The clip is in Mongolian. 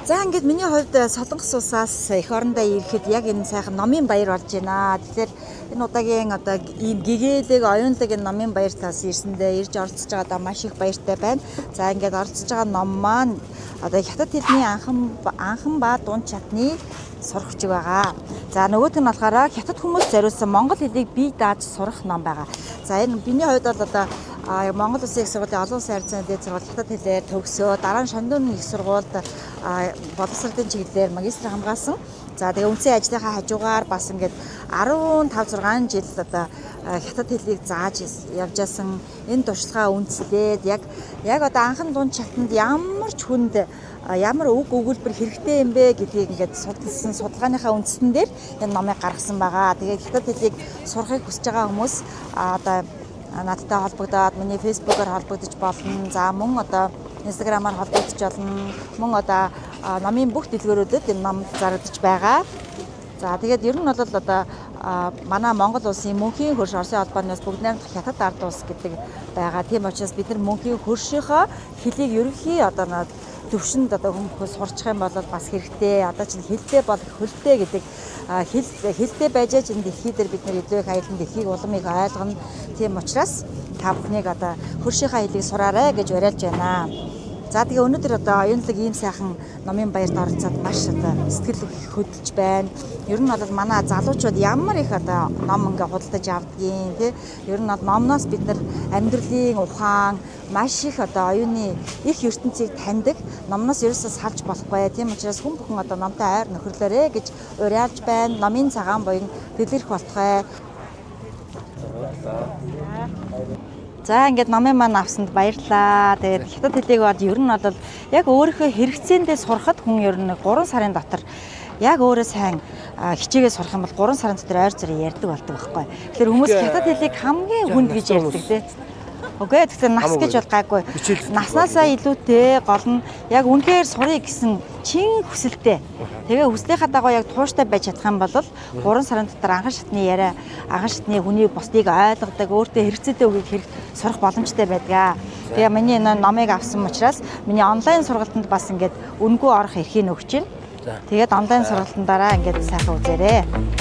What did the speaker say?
За ингээд миний хувьд Солонгос улсаас эх орондоо ирэхэд яг энэ сайхан номын баяр болж байна. Тэгэхээр энэ удаагийн одоо ийм гэгээлэг оюунлаг энэ номын баяртаас ирсэндээ ирж оролцож байгаадаа маш их баяртай байна. За ингээд оролцож байгаа ном маань одоо хятад хэлний анхан ба дунд чатны сурах хүчиг байгаа. За нөгөөх нь болохоор хятад хүмүүс зориулсан монгол хэлийг бие дааж сурах ном байгаа. За энэ биний хувьд бол одоо Монгол Улсын их сургуулийн олон улсын харилцааны дээд сургууль хятад хэлээр төгсөө дараа нь Шондон их сургуульд боловсролын чиглэлээр магистр хамгаалсан. За тэгээ үндсэн ажлынхаа хажуугаар бас ингээд 15-6 жил одоо хятад хэлийг зааж явж байсан энэ туршлагаа үндэслээд яг одоо анхан дунд чатанд ямар ч хүнд ямар үг өгүүлбэр хэрэгтэй юм бэ гэдгийг ингээд судалсан судалгааныхаа үндсэн дээр энэ номыг гаргасан байгаа. Тэгээ хятад хэлийг сурахыг хүсэж байгаа хүмүүс одоо надтай холбогдоод миний фэйсбүүкээр холбогдож болно. За мөн одоо инстаграмаар холбогдож болно. Мөн одоо номын бүх дэлгүүрүүдэд энэ ном зарагдаж байгаа. За тэгээд ер нь бол одоо манай Монгол улсын мөнхийн хөрш Оросын холбооноос бүгд найрамдах хятад ард улс гэдэг байгаа. Тийм учраас бид нар мөнхийн хөршийнхөө хэлийг ерөнхий одоо төвшөнд одоо хүмүүс сурчих юм бол бас хэрэгтэй. Одоо чинь хэлтэй бол хөлтэй гэдэг хэлтэй байж энэ дэлхий дээр бид нар илүү их аялан дэлхийг уламыг ойлгоно. Тийм учраас та бүхнийг одоо хөршийнхаа хэлийг сураарай гэж уриалж байна. За тэгээ өнөөдөр одоо оюунлаг ийм сайхан номын баярт оролцоод маш одоо сэтгэл хөдлөж байна. Ер нь бол манай залуучууд ямар их одоо ном ингээ худалдаж авдгийн тий. Ер нь номноос бид нар амьдралын ухаан маш их одоо оюуны их ертөнцийг таньдаг. Номноос ерөөсөө салж болохгүй. Тийм учраас хүн бүхэн одоо номтой ойр нөхөрлөөрэй гэж уриалж байна. Номын цагаан буян дэлгэрэх болтугай. За ингээд номын маань авсанд баярлалаа. Тэгээд хятад хэлийг бол ер нь бол яг өөрийнхөө хэрэгцээндээ сурахад хүн ер нь 3 сарын дотор яг өөрөө сайн хичээгээ сурах юм бол 3 сарын дотор ойр зэрэг ярьдаг болдог байхгүй. Тэгэхээр хүмүүс хятад хэлийг хамгийн хүнд гэж ярьдаг тий. Окей, тэгэхээр нас гэж бол гайгүй. Наснаасаа илүүтэй гол нь яг үнэхээр сурыг гэсэн чин хүсэлтэй. Тэгээ хүслийнхаа дагуу яг тууштай байж чадах юм бол 3 сарын дотор анхан шатны хүний бусдыг ойлгодог, өөртөө хэрэгцээтэй үгийг хэрэг сурах боломжтой байдаг. Тэгээ миний энэ номыг авсан учраас миний онлайн сургалтанд бас ингээд үнгүй орох эрхийг өгч байна. Тэгээд онлайн сургалтын дараа ингээд сайхан үзээрэй.